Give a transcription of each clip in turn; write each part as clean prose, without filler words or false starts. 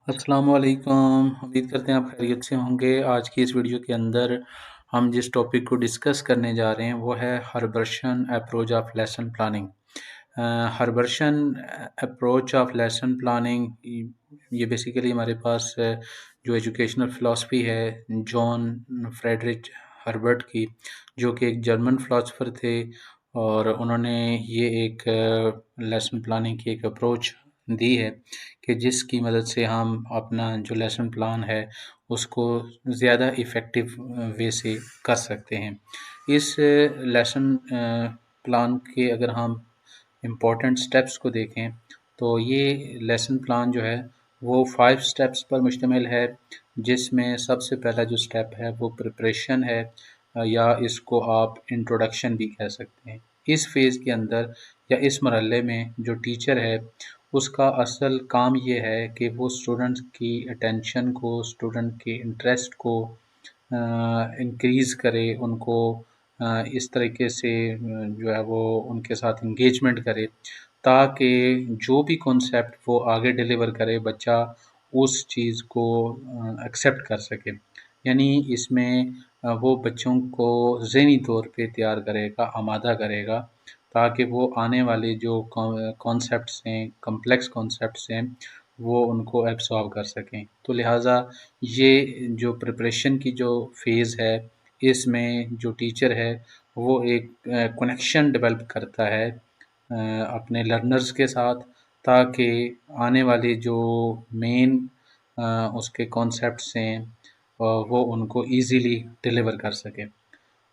अस्सलाम वालेकुम। उम्मीद करते हैं आप खैरियत से होंगे। आज की इस वीडियो के अंदर हम जिस टॉपिक को डिस्कस करने जा रहे हैं वो है Herbartian approach of lesson planning. Herbartian approach of lesson planning ये बेसिकली हमारे पास जो एजुकेशनल फ़िलासफ़ी है जॉन फ्रेडरिच हर्बर्ट की, जो कि एक जर्मन फ़िलासफ़र थे, और उन्होंने ये एक लेसन प्लानिंग की एक अप्रोच दी है कि जिसकी मदद से हम अपना जो लेसन प्लान है उसको ज़्यादा इफ़ेक्टिव वे से कर सकते हैं। इस लेसन प्लान के अगर हम इम्पोर्टेंट स्टेप्स को देखें तो ये लेसन प्लान जो है वो 5 स्टेप्स पर मुश्तमिल है, जिसमें सबसे पहला जो स्टेप है वो प्रिपरेशन है, या इसको आप इंट्रोडक्शन भी कह सकते हैं। इस फेज़ के अंदर या इस मरहले में जो टीचर है उसका असल काम ये है कि वो स्टूडेंट्स की अटेंशन को, स्टूडेंट के इंटरेस्ट को इंक्रीज़ करे, उनको इस तरीके से जो है वो उनके साथ इंगेजमेंट करे, ताकि जो भी कॉन्सेप्ट वो आगे डिलीवर करे बच्चा उस चीज़ को एक्सेप्ट कर सके। यानी इसमें वो बच्चों को ज़हनी तौर पे तैयार करेगा, आमादा करेगा, ताकि वो आने वाले जो कॉन्सेप्ट्स हैं, कॉम्प्लेक्स कॉन्सेप्ट्स हैं, वो उनको एब्सॉर्ब कर सकें। तो लिहाजा ये जो प्रिपरेशन की जो फ़ेज़ है, इसमें जो टीचर है वो एक कनेक्शन डेवलप करता है अपने लर्नर्स के साथ, ताकि आने वाले जो मेन उसके कॉन्सेप्ट्स हैं वो उनको ईज़िली डिलीवर कर सके।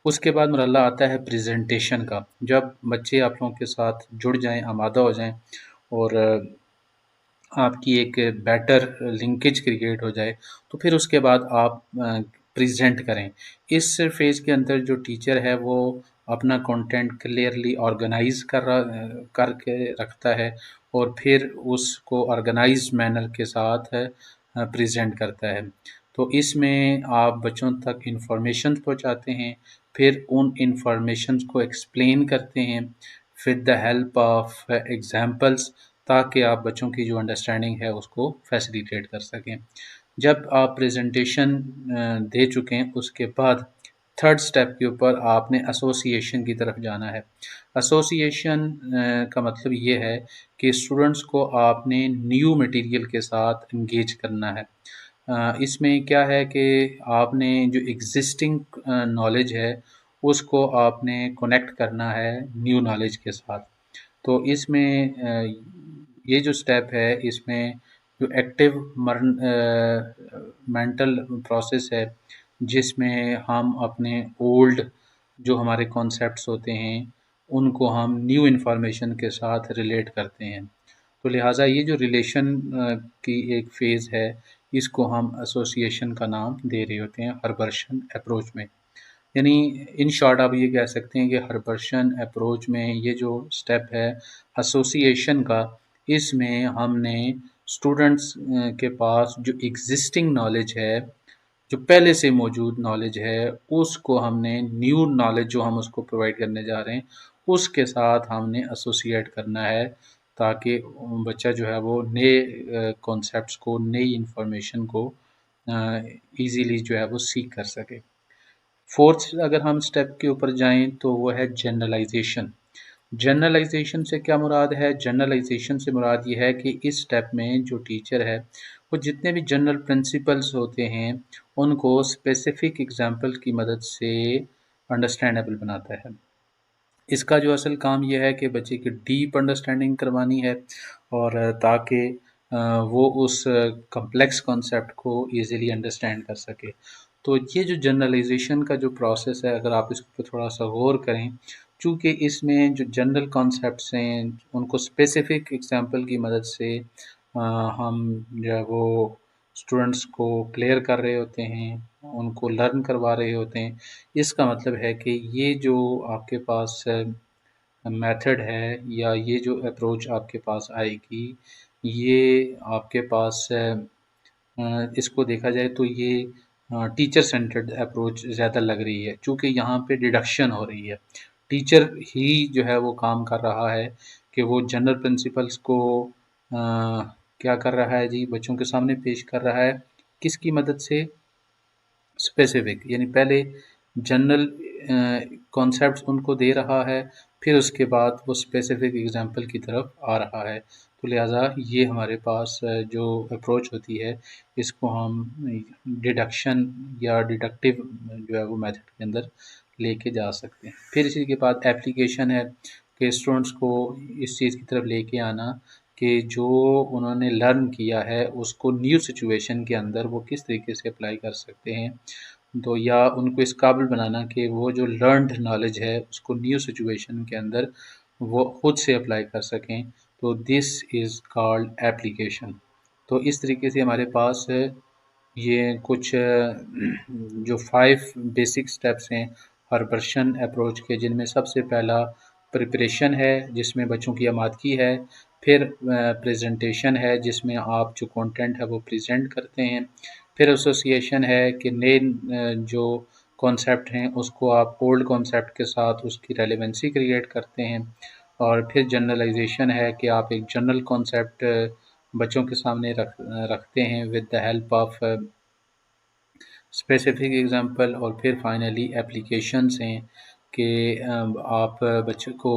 उसके बाद मरहला आता है प्रेजेंटेशन का। जब बच्चे आप लोगों के साथ जुड़ जाएं, आमादा हो जाएं, और आपकी एक बेटर लिंकेज क्रिएट हो जाए, तो फिर उसके बाद आप प्रेजेंट करें। इस फेज़ के अंदर जो टीचर है वो अपना कंटेंट क्लियरली ऑर्गेनाइज करके रखता है, और फिर उसको ऑर्गेनाइज्ड मैनर के साथ प्रेजेंट करता है। तो इसमें आप बच्चों तक इंफॉर्मेशन पहुंचाते हैं, फिर उन इंफॉर्मेशन को एक्सप्लेन करते हैं with the help of examples, ताकि आप बच्चों की जो अंडरस्टैंडिंग है उसको फैसिलिटेट कर सकें। जब आप प्रेजेंटेशन दे चुके हैं, उसके बाद थर्ड स्टेप के ऊपर आपने एसोसिएशन की तरफ जाना है। एसोसिएशन का मतलब ये है कि स्टूडेंट्स को आपने न्यू मटेरियल के साथ इंगेज करना है। इसमें क्या है कि आपने जो एग्जिस्टिंग नॉलेज है उसको आपने कनेक्ट करना है न्यू नॉलेज के साथ। तो इसमें ये जो स्टेप है, इसमें जो एक्टिव मेंटल प्रोसेस है, जिसमें हम अपने ओल्ड जो हमारे कॉन्सेप्ट्स होते हैं उनको हम न्यू इन्फॉर्मेशन के साथ रिलेट करते हैं। तो लिहाजा ये जो रिलेशन की एक फ़ेज़ है, इसको हम एसोसिएशन का नाम दे रहे होते हैं हर्बर्शन अप्रोच में। यानी इन शॉर्ट आप ये कह सकते हैं कि हर्बर्शन अप्रोच में ये जो स्टेप है एसोसिएशन का, इसमें हमने स्टूडेंट्स के पास जो एग्जिस्टिंग नॉलेज है, जो पहले से मौजूद नॉलेज है, उसको हमने न्यू नॉलेज जो हम उसको प्रोवाइड करने जा रहे हैं उसके साथ हमने एसोसिएट करना है, ताकि बच्चा जो है वो नए कॉन्सेप्ट्स को, नई इंफॉर्मेशन को ईज़िली जो है वो सीख कर सके। फोर्थ अगर हम स्टेप के ऊपर जाएं तो वो है जनरलाइजेशन। जनरलाइजेशन से क्या मुराद है? जनरलाइजेशन से मुराद ये है कि इस स्टेप में जो टीचर है वो जितने भी जनरल प्रिंसिपल्स होते हैं उनको स्पेसिफिक एग्जाम्पल की मदद से अंडरस्टैंडेबल बनाता है। इसका जो असल काम यह है कि बच्चे की डीप अंडरस्टैंडिंग करवानी है, और ताकि वो उस कॉम्प्लेक्स कॉन्सेप्ट को इजीली अंडरस्टैंड कर सके। तो ये जो जनरलाइजेशन का जो प्रोसेस है, अगर आप इसको थोड़ा सा गौर करें, चूँकि इसमें जो जनरल कॉन्सेप्ट्स हैं उनको स्पेसिफिक एग्जांपल की मदद से हम जो है वो स्टूडेंट्स को क्लियर कर रहे होते हैं, उनको लर्न करवा रहे होते हैं। इसका मतलब है कि ये जो आपके पास मेथड है, या ये जो अप्रोच आपके पास आएगी, ये आपके पास इसको देखा जाए तो ये टीचर सेंटर्ड अप्रोच ज़्यादा लग रही है, चूँकि यहाँ पे डिडक्शन हो रही है। टीचर ही जो है वो काम कर रहा है कि वो जनरल प्रिंसिपल्स को کیا کر رہا ہے جی؟ بچوں کے سامنے پیش کر رہا ہے، کس کی مدد سے؟ اسپیسیفک، یعنی پہلے جنرل کانسیپٹس ان کو دے رہا ہے، پھر اس کے بعد وہ اسپیسیفک ایگزامپل کی طرف آ رہا ہے۔ تو لہٰذا یہ ہمارے پاس جو اپروچ ہوتی ہے، اس کو ہم ڈیڈکشن یا ڈیڈکٹیو جو ہے وہ میتھڈ کے اندر لے کے جا سکتے ہیں۔ پھر اسی کے بعد اپلیکیشن ہے کہ اسٹوڈنٹس کو اس چیز کی طرف لے کے آنا کہ جو انہوں نے لرن کیا ہے اس کو نیو سچویشن کے اندر وہ کس طریقے سے اپلائی کر سکتے ہیں، تو یا ان کو اس قابل بنانا کہ وہ جو لرنڈ نالج ہے اس کو نیو سچویشن کے اندر وہ خود سے اپلائی کر سکیں، تو دس از کالڈ ایپلیکیشن۔ تو اس طریقے سے ہمارے پاس یہ کچھ جو 5 بیسک سٹیپس ہیں ہر ورشن اپروچ کے، جن میں سب سے پہلا پریپریشن ہے جس میں بچوں کی آمادگی ہے، پھر پریزنٹیشن ہے جس میں آپ جو کانٹینٹ ہے وہ پریزنٹ کرتے ہیں، پھر ایسوسیشن ہے کہ نئے جو کانسیپٹ ہیں اس کو آپ اولڈ کانسیپٹ کے ساتھ اس کی ریلیونسی کریٹ کرتے ہیں، اور پھر جنرلائزیشن ہے کہ آپ ایک جنرل کانسیپٹ بچوں کے سامنے رکھتے ہیں with the help of specific example, اور پھر فائنلی اپلیکیشنس ہیں کہ آپ بچوں کو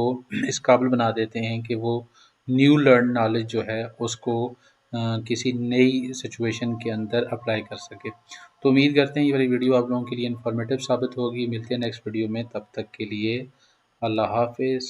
اس قابل بنا دیتے ہیں کہ وہ نیو لرن نالج جو ہے اس کو کسی نئی سچویشن کے اندر اپلائی کر سکے۔ تو امید کرتے ہیں یہ والی ویڈیو آپ لوگوں کے لیے انفارمیٹیو ثابت ہوگی۔ ملتے ہیں نیکسٹ ویڈیو میں، تب تک کے لیے اللہ حافظ۔